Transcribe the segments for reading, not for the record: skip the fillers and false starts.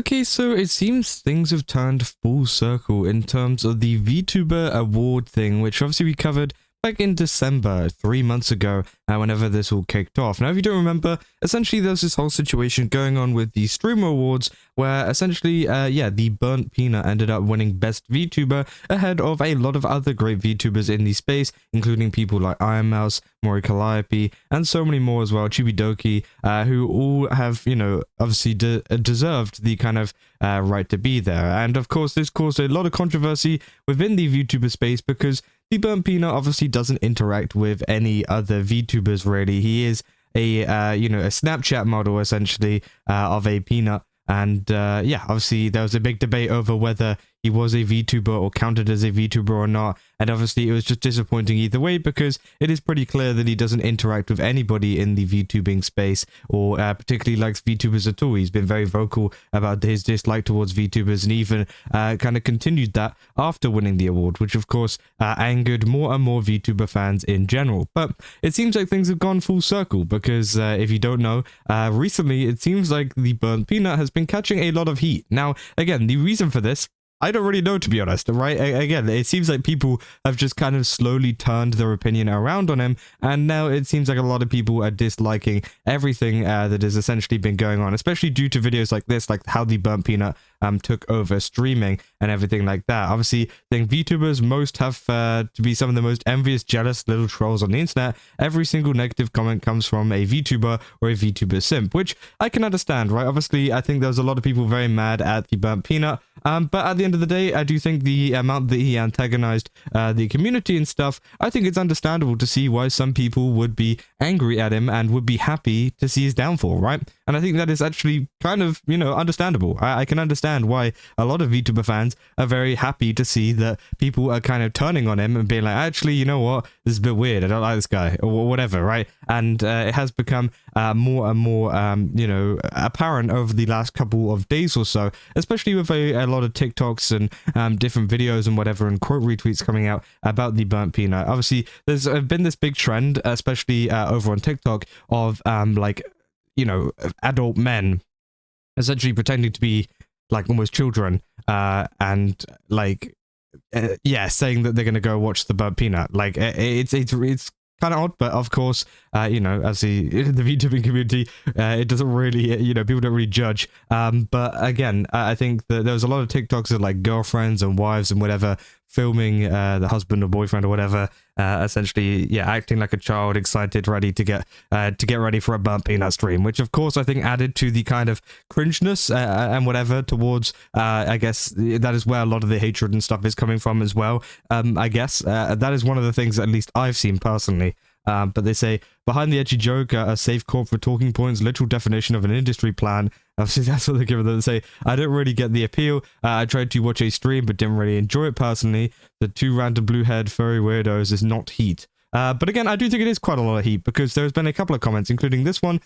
Okay, so it seems things have turned full circle in terms of the VTuber award thing, which obviously we covered back in December, 3 months ago, whenever this all kicked off. Now, if you don't remember, essentially there's this whole situation going on with the Streamer Awards, where essentially, TheBurntPeanut ended up winning Best VTuber ahead of a lot of other great VTubers in the space, including people like ironmouse, Mori Calliope, and so many more as well, Chibidoki, who all have, obviously deserved the kind of right to be there. And of course, this caused a lot of controversy within the VTuber space because TheBurntPeanut obviously doesn't interact with any other VTubers really. He is a Snapchat model essentially of a peanut. And obviously there was a big debate over whether he was a VTuber or counted as a VTuber or not. And obviously it was just disappointing either way because it is pretty clear that he doesn't interact with anybody in the VTubing space or particularly likes VTubers at all. He's been very vocal about his dislike towards VTubers and even kind of continued that after winning the award, which of course angered more and more VTuber fans in general. But it seems like things have gone full circle because if you don't know, recently it seems like TheBurntPeanut has been catching a lot of heat. Now, again, the reason for this, I don't really know, to be honest, right? Again, it seems like people have just kind of slowly turned their opinion around on him, and now it seems like a lot of people are disliking everything that has essentially been going on, especially due to videos like this, like how TheBurntPeanut took over streaming and everything like that. Obviously, I think VTubers most have to be some of the most envious, jealous little trolls on the internet. Every single negative comment comes from a VTuber or a VTuber simp, which I can understand, right? Obviously, I think there's a lot of people very mad at TheBurntPeanut, but at the end of the day, I do think the amount that he antagonized the community and stuff, I think it's understandable to see why some people would be angry at him and would be happy to see his downfall, right? And I think that is actually kind of, understandable. I can understand why a lot of VTuber fans are very happy to see that people are kind of turning on him and being like, actually, you know what, this is a bit weird, I don't like this guy, or whatever, right? And it has become more and more, apparent over the last couple of days or so, especially with a lot of TikToks and different videos and whatever and quote retweets coming out about TheBurntPeanut. Obviously, there's been this big trend, especially over on TikTok, of adult men essentially pretending to be like almost children and saying that they're gonna go watch TheBurntPeanut. Like it's kind of odd, but of course, as the VTubing community, it doesn't really, people don't really judge. But again, I think that there was a lot of TikToks of like girlfriends and wives and whatever filming the husband or boyfriend or whatever, essentially, acting like a child, excited, ready to get ready for a BurntPeanut stream, which of course I think added to the kind of cringeness and whatever towards, I guess that is where a lot of the hatred and stuff is coming from as well. I guess that is one of the things that at least I've seen personally. But they say, behind the edgy joke, a safe corporate talking points, literal definition of an industry plan. Obviously, that's what they give them. They say, I don't really get the appeal. I tried to watch a stream, but didn't really enjoy it personally. The two random blue-haired furry weirdos is not heat. But again, I do think it is quite a lot of heat because there's been a couple of comments, including this one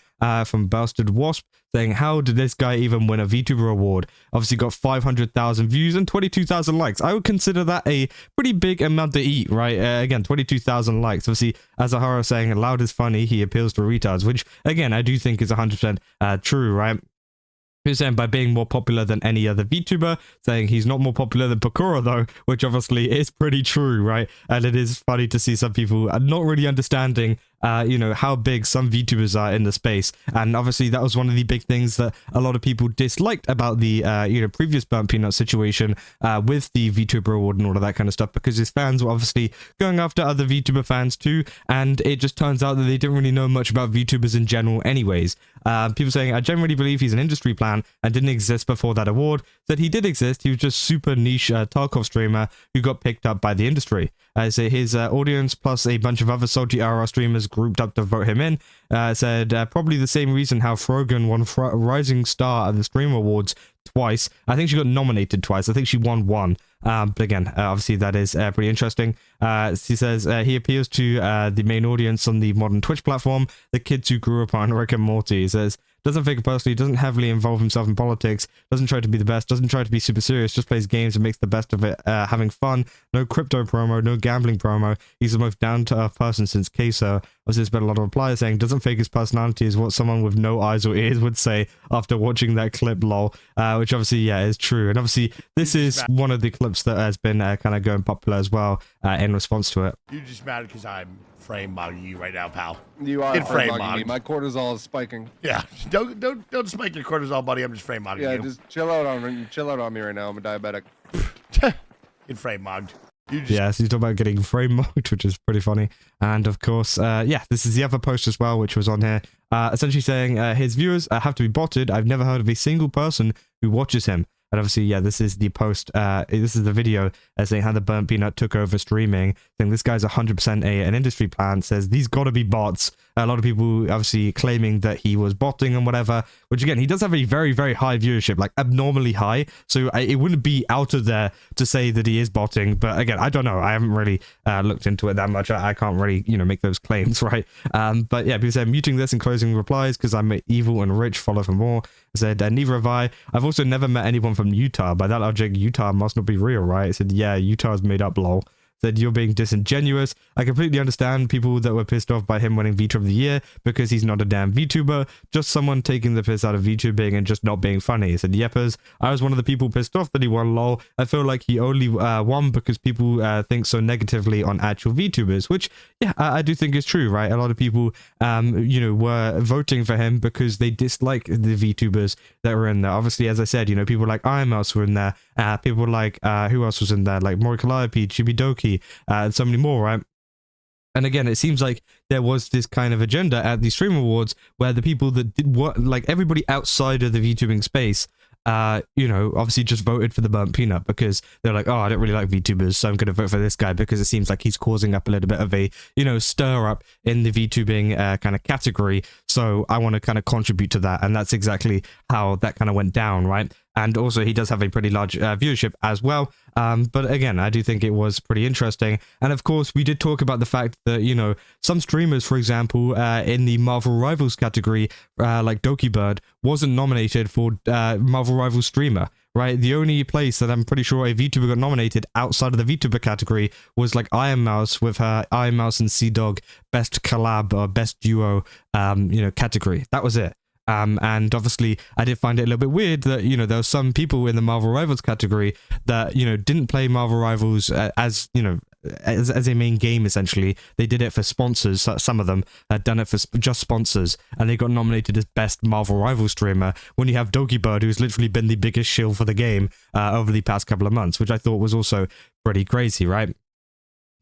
from Bastard Wasp, saying, how did this guy even win a VTuber award? Obviously got 500,000 views and 22,000 likes. I would consider that a pretty big amount to eat, right? Again, 22,000 likes. Obviously, as Ahara saying, loud is funny, he appeals to retards, which, again, I do think is 100% true, right? Who's saying by being more popular than any other VTuber, saying he's not more popular than Pakura though, which obviously is pretty true, right? And it is funny to see some people not really understanding how big some VTubers are in the space. And obviously that was one of the big things that a lot of people disliked about the previous BurntPeanut situation with the VTuber award and all of that kind of stuff, because his fans were obviously going after other VTuber fans too, and it just turns out that they didn't really know much about VTubers in general anyways. People saying, I generally believe he's an industry plan and didn't exist before that award. That he did exist, he was just super niche Tarkov streamer who got picked up by the industry. So his audience plus a bunch of other salty RR streamers grouped up to vote him in. Said probably the same reason how Frogan won Rising Star at the Stream Awards twice. I think she got nominated twice. I think she won one. But again, obviously that is pretty interesting. She says he appeals to the main audience on the modern Twitch platform, the kids who grew up on Rick and Morty. He says, doesn't think personally, doesn't heavily involve himself in politics, doesn't try to be the best, doesn't try to be super serious, just plays games and makes the best of it, having fun, no crypto promo, no gambling promo. He's the most down-to-earth person since Queso. there's been a lot of replies saying, doesn't fake his personality is what someone with no eyes or ears would say after watching that clip, lol. Which obviously, yeah, is true. And obviously, this is one of the clips that has been kind of going popular as well in response to it. You're just mad because I'm frame mugging you right now, pal. You are frame mugging me. My cortisol is spiking. Yeah, don't spike your cortisol, buddy. I'm just frame mugging you. Yeah, just chill out on me right now. I'm a diabetic. Get frame mugged. Yeah, so he's talking about getting frame mugged, which is pretty funny. And of course, yeah, this is the other post as well, which was on here, essentially saying his viewers have to be botted. I've never heard of a single person who watches him. And obviously, yeah, this is the post, this is the video saying how TheBurntPeanut took over streaming, saying this guy's 100% an industry plan, says these gotta be bots. A lot of people obviously claiming that he was botting and whatever, which again, he does have a very, very high viewership, like abnormally high. So it wouldn't be out of there to say that he is botting. But again, I don't know. I haven't really looked into it that much. I can't really, you know, make those claims, right? But yeah, people said muting this and closing replies because I'm evil and rich, follow for more. I said, neither have I. I've also never met anyone from Utah. By that logic, Utah must not be real, right? I said, yeah, Utah's made up, lol. Said, you're being disingenuous. I completely understand people that were pissed off by him winning VTuber of the Year because he's not a damn VTuber, just someone taking the piss out of VTubing and just not being funny. He said, Yeppers, I was one of the people pissed off that he won, lol. I feel like he only won because people think so negatively on actual VTubers, which, yeah, I do think is true, right? A lot of people, you know, were voting for him because they dislike the VTubers that were in there. Obviously, as I said, you know, people like ironmouse were in there. People like, who else was in there? Like Mori Calliope, Chibidoki, and so many more, right? And again, it seems like there was this kind of agenda at the Stream Awards where the people that did what, like everybody outside of the VTubing space, you know, obviously just voted for TheBurntPeanut because they're like, oh, I don't really like VTubers, so I'm going to vote for this guy because it seems like he's causing up a little bit of a, you know, stir up in the VTubing kind of category. So I want to kind of contribute to that. And that's exactly how that kind of went down, right? And also he does have a pretty large viewership as well. But again, I do think it was pretty interesting. And of course, we did talk about the fact that, you know, some streamers, for example, in the Marvel Rivals category, like DokiBird, wasn't nominated for Marvel Rivals Streamer, right? The only place that I'm pretty sure a VTuber got nominated outside of the VTuber category was like ironmouse with her ironmouse and Sea-Dog best collab or best duo, you know, category. That was it. And obviously I did find it a little bit weird that, you know, there were some people in the Marvel Rivals category that, you know, didn't play Marvel Rivals as, you know, as a main game. Essentially they did it for sponsors. Some of them had done it for just sponsors, and they got nominated as best Marvel Rivals streamer when you have DokiBird, who's literally been the biggest shill for the game over the past couple of months, which I thought was also pretty crazy, right?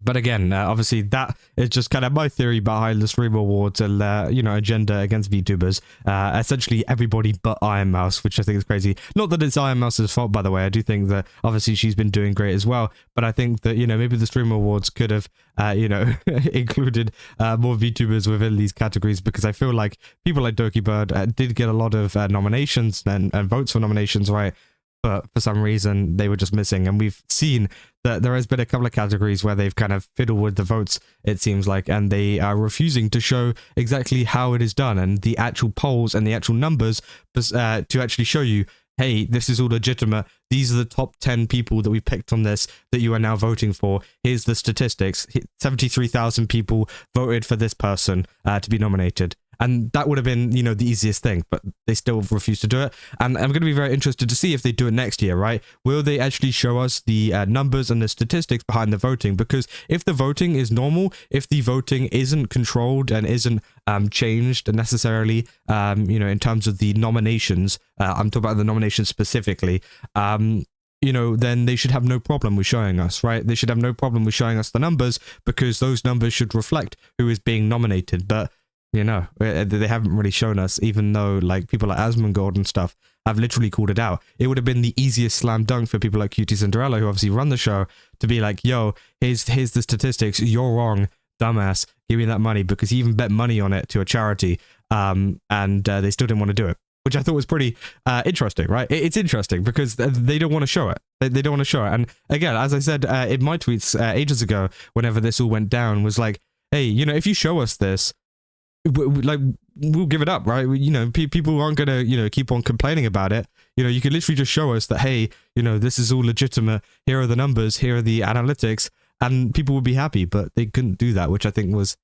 But again, obviously that is just kind of my theory behind the Stream Awards and, you know, agenda against VTubers. Essentially everybody but ironmouse, which I think is crazy. Not that it's ironmouse's fault, by the way. I do think that obviously she's been doing great as well. But I think that, you know, maybe the Stream Awards could have, you know, included more VTubers within these categories, because I feel like people like DokiBird did get a lot of nominations and votes for nominations, right? But for some reason they were just missing, and we've seen that there has been a couple of categories where they've kind of fiddled with the votes, it seems like, and they are refusing to show exactly how it is done and the actual polls and the actual numbers to actually show you, hey, this is all legitimate. These are the top 10 people that we picked on this that you are now voting for. Here's the statistics. 73,000 people voted for this person to be nominated. And that would have been, you know, the easiest thing, but they still refuse to do it. And I'm going to be very interested to see if they do it next year, right? Will they actually show us the numbers and the statistics behind the voting? Because if the voting is normal, if the voting isn't controlled and isn't changed necessarily, you know, in terms of the nominations, I'm talking about the nominations specifically, you know, then they should have no problem with showing us, right? They should have no problem with showing us the numbers, because those numbers should reflect who is being nominated. But you know, they haven't really shown us, even though like people like Asmongold and stuff have literally called it out. It would have been the easiest slam dunk for people like Cutie Cinderella, who obviously run the show, to be like, yo, here's the statistics, you're wrong, dumbass, give me that money, because he even bet money on it to a charity, and they still didn't want to do it, which I thought was pretty interesting, right? It's interesting because they don't want to show it. They don't want to show it. And again, as I said in my tweets ages ago, whenever this all went down, was like, hey, you know, if you show us this, like, we'll give it up, right? You know, people aren't gonna, you know, keep on complaining about it. You know, you could literally just show us that, hey, you know, this is all legitimate, here are the numbers, here are the analytics, and people would be happy. But they couldn't do that, which I think was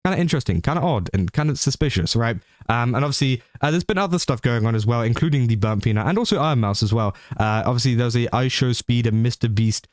kind of interesting, kind of odd, and kind of suspicious, right? And obviously, there's been other stuff going on as well, including TheBurntPeanut and also Ironmouse as well. Obviously, there was a iShowSpeed and MrBeast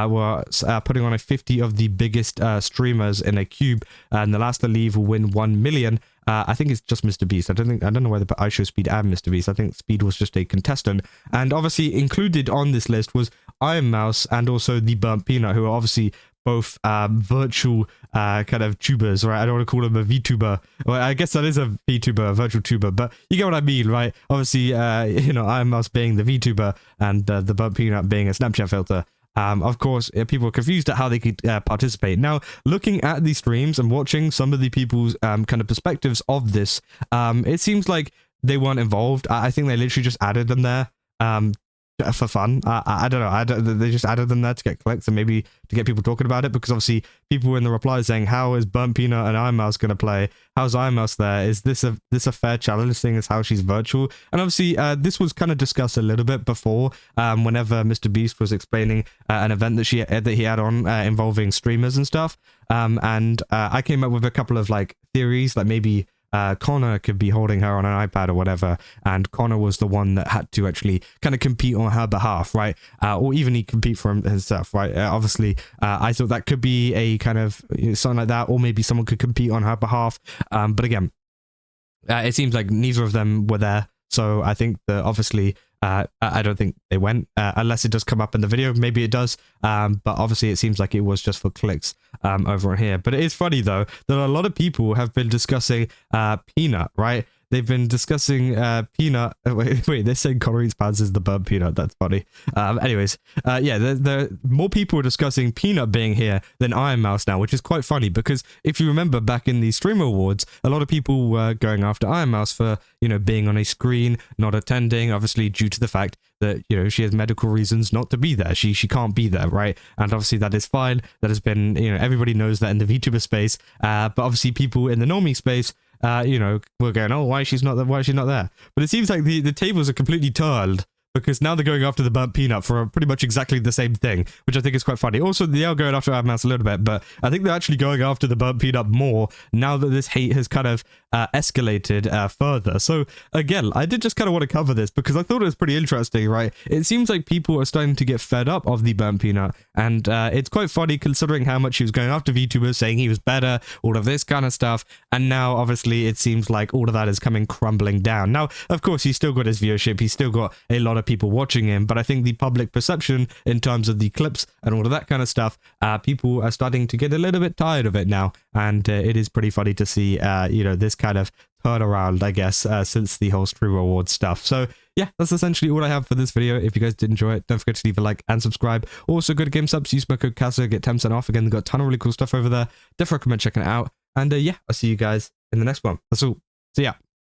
were putting on a 50 of the biggest streamers in a cube, and the last to leave will win 1 million. I think it's just MrBeast. I don't know whether iShowSpeed and MrBeast. I think Speed was just a contestant. And obviously included on this list was Ironmouse and also TheBurntPeanut, who are obviously both virtual kind of tubers, right? I don't want to call them a VTuber. Well, I guess that is a VTuber, a virtual tuber, but you get what I mean, right? Obviously, you know, Ironmouse being the VTuber and TheBurntPeanut being a Snapchat filter. Of course, people are confused at how they could participate. Now, looking at the streams and watching some of the people's kind of perspectives of this, it seems like they weren't involved. I think they literally just added them there for fun. I don't know. They just added them there to get clicks and maybe to get people talking about it, because obviously people in the replies saying, how is BurntPeanut and Ironmouse going to play? How's Ironmouse there? Is this a fair challenge, seeing as how she's virtual? And obviously this was kind of discussed a little bit before, whenever MrBeast was explaining an event that he had on involving streamers and stuff. And I came up with a couple of like theories, like maybe Connor could be holding her on an iPad or whatever, and Connor was the one that had to actually kind of compete on her behalf, right? Or even he compete for himself, right? Obviously, I thought that could be a kind of something like that, or maybe someone could compete on her behalf. But again, it seems like neither of them were there, so I think that obviously I don't think they went, unless it does come up in the video. Maybe it does, but obviously it seems like it was just for clicks over here. But it is funny though that a lot of people have been discussing Peanut, right? They've been discussing Peanut. Wait, they're saying Connor eats pants is TheBurntPeanut. That's funny. Anyways, yeah, the more people are discussing Peanut being here than Ironmouse now, which is quite funny, because if you remember back in the Streamer Awards, a lot of people were going after Ironmouse for, you know, being on a screen, not attending, obviously due to the fact that, you know, she has medical reasons not to be there. She can't be there, right? And obviously that is fine. That has been, you know, everybody knows that in the VTuber space. But obviously people in the normie space, you know, we're going, oh, why is she not there? Why is she not there? But it seems like the tables are completely turned, because now they're going after TheBurntPeanut for pretty much exactly the same thing, which I think is quite funny. Also, they are going after Ironmouse a little bit, but I think they're actually going after TheBurntPeanut more now that this hate has kind of escalated further. So again, I did just kind of want to cover this because I thought it was pretty interesting, right? It seems like people are starting to get fed up of TheBurntPeanut, and it's quite funny considering how much he was going after VTubers, saying he was better, all of this kind of stuff, and now obviously it seems like all of that is coming crumbling down. Now, of course, he's still got his viewership, he's still got a lot of people watching him, but I think the public perception in terms of the clips and all of that kind of stuff, people are starting to get a little bit tired of it now, and it is pretty funny to see, you know, this kind of turnaround, I guess, since the whole Streamer Awards stuff. So yeah, that's essentially all I have for this video. If you guys did enjoy it, don't forget to leave a like and subscribe. Also, go to GameSubs, use my code CASA, get 10% off. Again, they've got a ton of really cool stuff over there. Definitely recommend checking it out. And yeah, I'll see you guys in the next one. That's all. See ya.